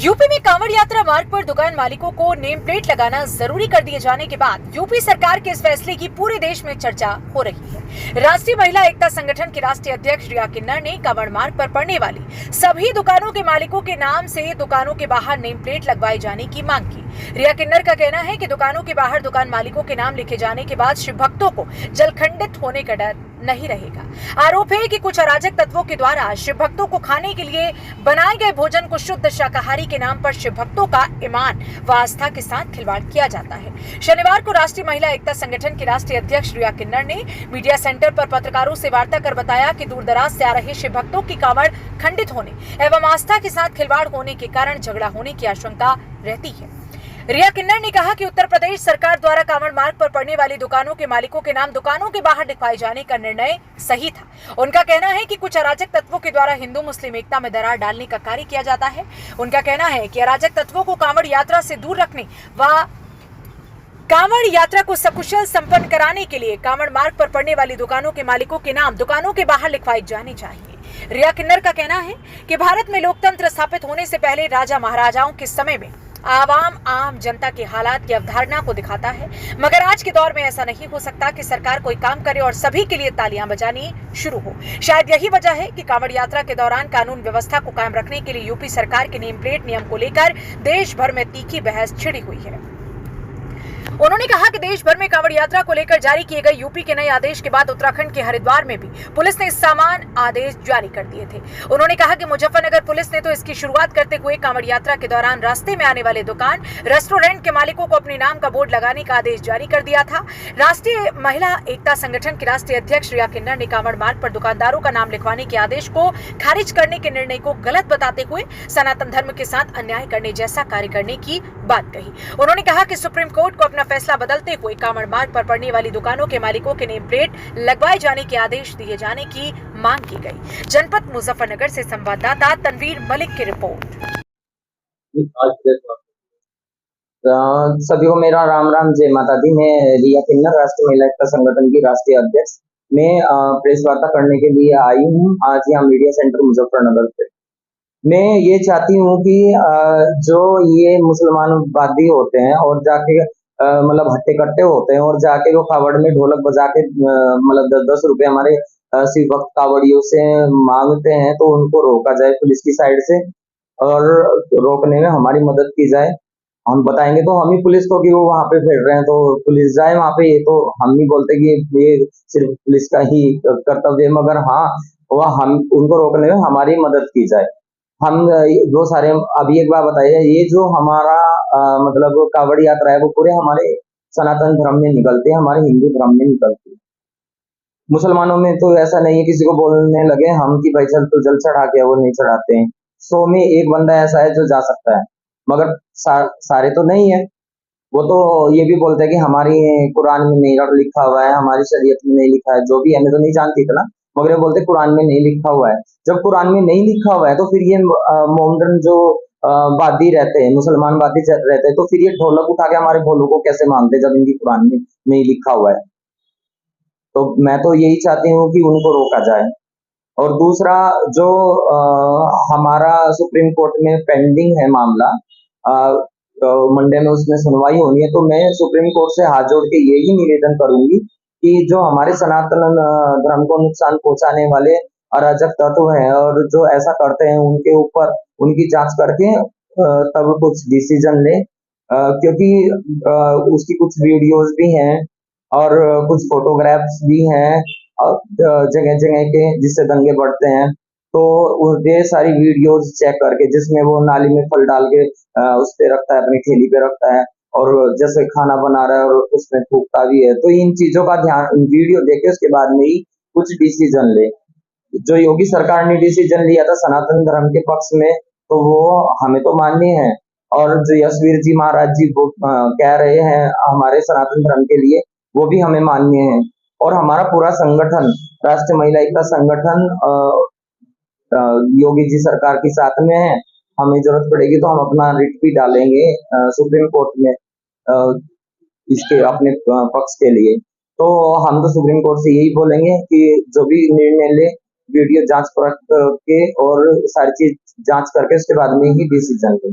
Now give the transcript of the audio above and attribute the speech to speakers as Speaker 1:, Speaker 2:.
Speaker 1: UP में कांवड़ यात्रा मार्ग पर दुकान मालिकों को नेम प्लेट लगाना जरूरी कर दिए जाने के बाद यूपी सरकार के इस फैसले की पूरे देश में चर्चा हो रही है। राष्ट्रीय महिला एकता संगठन की राष्ट्रीय अध्यक्ष रिया किन्नर ने कांवड़ मार्ग पर पड़ने वाली सभी दुकानों के मालिकों के नाम से दुकानों के बाहर नेम प्लेट लगवाए जाने की मांग की। रिया किन्नर का कहना है कि दुकानों के बाहर दुकान मालिकों के नाम लिखे जाने के बाद शिव भक्तों को जलखंडित होने का डर नहीं रहेगा। आरोप है कि कुछ अराजक तत्वों के द्वारा शिव भक्तों को खाने के लिए बनाए गए भोजन को शुद्ध शाकाहारी के नाम पर शिव भक्तों का ईमान व आस्था के साथ खिलवाड़ किया जाता है। शनिवार को राष्ट्रीय महिला एकता संगठन की राष्ट्रीय अध्यक्ष रिया किन्नर ने मीडिया सेंटर पर पत्रकारों से वार्ता कर बताया कि दूर दराज से आ रहे शिव भक्तों की कांवड़ खंडित होने एवं आस्था के साथ खिलवाड़ होने के कारण झगड़ा होने की आशंका रहती है। रिया किन्नर ने कहा कि उत्तर प्रदेश सरकार द्वारा कांवड़ मार्ग पर पड़ने वाली दुकानों के मालिकों के नाम दुकानों के बाहर लिखवाए जाने का निर्णय सही था। उनका कहना है कि कुछ अराजक तत्वों के द्वारा हिंदू मुस्लिम एकता में दरार डालने का कार्य किया जाता है। उनका कहना है कि अराजक तत्वों को कांवड़ यात्रा से दूर रखने व कांवड़ यात्रा को सकुशल संपन्न कराने के लिए कांवड़ मार्ग पर पड़ने वाली दुकानों के मालिकों के नाम दुकानों के बाहर लिखवाए जाने चाहिए। रिया किन्नर का कहना है कि भारत में लोकतंत्र स्थापित होने से पहले राजा महाराजाओं के समय में आवाम आम जनता के हालात की अवधारणा को दिखाता है, मगर आज के दौर में ऐसा नहीं हो सकता कि सरकार कोई काम करे और सभी के लिए तालियां बजानी शुरू हो। शायद यही वजह है कि कांवड़ यात्रा के दौरान कानून व्यवस्था को कायम रखने के लिए यूपी सरकार के नेम प्लेट नियम को लेकर देश भर में तीखी बहस छिड़ी हुई है। उन्होंने कहा कि देश भर में कांवड़ यात्रा को लेकर जारी किए गए यूपी के नए आदेश के बाद उत्तराखंड के हरिद्वार में भी पुलिस ने समान आदेश जारी कर दिए थे। उन्होंने कहा कि मुजफ्फरनगर पुलिस ने तो इसकी शुरुआत करते हुए कांवड़ यात्रा के दौरान रास्ते में आने वाले दुकान रेस्टोरेंट के मालिकों को अपने नाम का बोर्ड लगाने का आदेश जारी कर दिया था। राष्ट्रीय महिला एकता संगठन की राष्ट्रीय अध्यक्ष रिया किन्नर ने कांवड़ मार्ग पर दुकानदारों का नाम लिखवाने के आदेश को खारिज करने के निर्णय को गलत बताते हुए सनातन धर्म के साथ अन्याय करने जैसा कार्य करने की बात कही। उन्होंने कहा कि सुप्रीम कोर्ट को अपना फैसला बदलते हुए कांवड़ मार्ग पर पड़ने वाली दुकानों के मालिकों के नेम प्लेट लगवाए जाने के आदेश दिए जाने की मांग की गई। जनपद मुजफ्फरनगर से संवाददाता तनवीर मलिक की रिपोर्ट।
Speaker 2: सभी को मेरा राम राम, जय माता दी। मैं रिया किन्नर, राष्ट्रीय महिला एकता संगठन की राष्ट्रीय अध्यक्ष। मैं प्रेस वार्ता करने के लिए आई हूँ आज यहाँ मीडिया सेंटर मुजफ्फरनगर पे। मैं ये चाहती हूँ कि जो ये मुसलमानवादी होते हैं और जाके मतलब हट्टे कट्टे होते हैं और जाके वो कावड़ में ढोलक बजा के मतलब 10-10 रुपए हमारे शिव भक्त कावड़ियों से मांगते हैं, तो उनको रोका जाए पुलिस की साइड से और रोकने में हमारी मदद की जाए। हम बताएंगे तो हम ही पुलिस को कि वो वहां पे फिर रहे हैं, तो पुलिस जाए वहां पे। ये तो हम नहीं बोलते कि ये सिर्फ पुलिस का ही कर्तव्य है, मगर हाँ वह हम उनको रोकने में हमारी मदद की जाए। हम वो सारे अभी एक बात बताइए, ये जो हमारा मतलब कावड़ यात्रा है वो पूरे हमारे सनातन धर्म में निकलती है, हमारे हिंदू धर्म में निकलती है। मुसलमानों में तो ऐसा नहीं है किसी को बोलने लगे हम कि भाई चल तो जल चढ़ा के, वो नहीं चढ़ाते हैं। 100 में एक बंदा ऐसा है जो जा सकता है, मगर सारे तो नहीं है। वो तो ये भी बोलते हैं कि हमारी कुरान में नहीं लिखा हुआ है, हमारी शरीयत में नहीं लिखा है, जो भी है। मैं तो नहीं जानती इतना, मगर ये बोलते कुरान में नहीं लिखा हुआ है। जब कुरान में नहीं लिखा हुआ है तो फिर ये मोमडन जो वादी रहते हैं, मुसलमान वादी रहते हैं, तो फिर ये ढोलक उठा के हमारे भोलों को कैसे मांगते जब इनकी कुरान में नहीं लिखा हुआ है। तो मैं तो यही चाहती हूँ कि उनको रोका जाए। और दूसरा जो हमारा सुप्रीम कोर्ट में पेंडिंग है मामला, मंडे में उसमें सुनवाई होनी है, तो मैं सुप्रीम कोर्ट से हाथ जोड़ के यही निवेदन करूंगी कि जो हमारे सनातन धर्म को नुकसान पहुंचाने वाले अराजक तत्व हैं और जो ऐसा करते हैं, उनके ऊपर उनकी जांच करके तब कुछ डिसीजन ले, क्योंकि उसकी कुछ वीडियोस भी हैं और कुछ फोटोग्राफ्स भी हैं जगह जगह के जिससे दंगे बढ़ते हैं। तो ये सारी वीडियोस चेक करके, जिसमें वो नाली में फल डाल के उस पे रखता है, अपनी ठेली पे रखता है, और जैसे खाना बना रहा है और उसमें थूकता भी है, तो इन चीजों का ध्यान वीडियो देखे उसके बाद में ही कुछ डिसीजन ले। जो योगी सरकार ने डिसीजन लिया था सनातन धर्म के पक्ष में, तो वो हमें तो मान्य है, और जो यशवीर जी महाराज जी वो कह रहे हैं हमारे सनातन धर्म के लिए, वो भी हमें मान्य है। और हमारा पूरा संगठन, राष्ट्रीय महिला एकता संगठन योगी जी सरकार के साथ में है। हमें जरूरत पड़ेगी तो हम अपना रिट भी डालेंगे सुप्रीम कोर्ट में इसके अपने पक्ष के लिए। तो हम तो सुप्रीम कोर्ट से यही बोलेंगे कि जो भी निर्णय ले, वीडियो जांच परख के और सारी चीज जांच करके उसके बाद में ही डिसीजन ले।